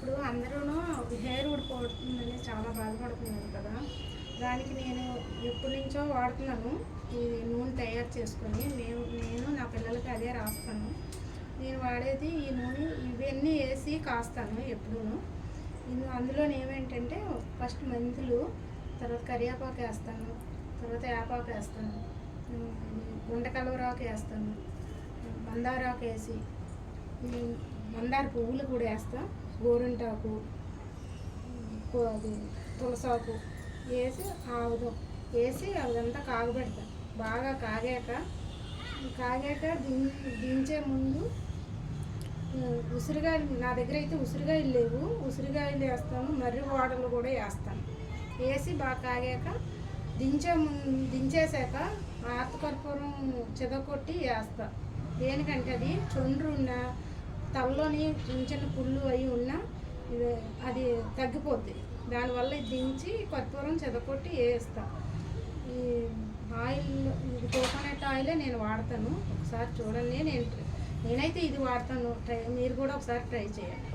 ఇప్పుడు అందరూ హెయిర్ ఊడిపోతుందని చాలా బాధపడుతున్నారు కదా. దానికి నేను ఎప్పటి నుంచో వాడుతున్నాను ఈ నూనె తయారు చేసుకొని. నేను నా పిల్లలకి అదే రాస్తాను. నేను వాడేది ఈ నూనె ఇవన్నీ వేసి కాస్తాను ఎప్పుడూ. అందులో ఏమేంటంటే ఫస్ట్ మెంతులు, తర్వాత కరివేపాకు వేస్తాను, తర్వాత వేపాకు వేస్తాను, గుంటకలవరాకు వేస్తాను, మందారాకు వేసి మందార పువ్వులు కూడా వేస్తాను, గోరింటాకు, అది తులసాకు వేసి ఆవుదం వేసి అదంతా కాగబెడతాను. బాగా కాగాక దించే ముందు ఉసిరికాయలు, నా దగ్గర అయితే ఉసిరికాయలు లేవు, ఉసిరికాయలు వేస్తాను, మర్రి వాడలు కూడా వేస్తాను. వేసి బాగా కాగాక దించేసాక ఆర్తకర్పూరం చెదకొట్టి వేస్తాను. దేనికంటే అది చొండ్రు ఉన్న తలలోని చిన్న చిన్న పుళ్ళు అవి ఉన్నా అది తగ్గిపోద్ది. దానివల్ల ఇది దించి కర్పూరం చెదకొట్టి వేస్తాను. ఈ ఆయిల్, ఇది కోకోనట్ ఆయిలే నేను వాడతాను. ఒకసారి చూడండి, నేనైతే ఇది వాడతాను. మీరు కూడా ఒకసారి ట్రై చేయండి.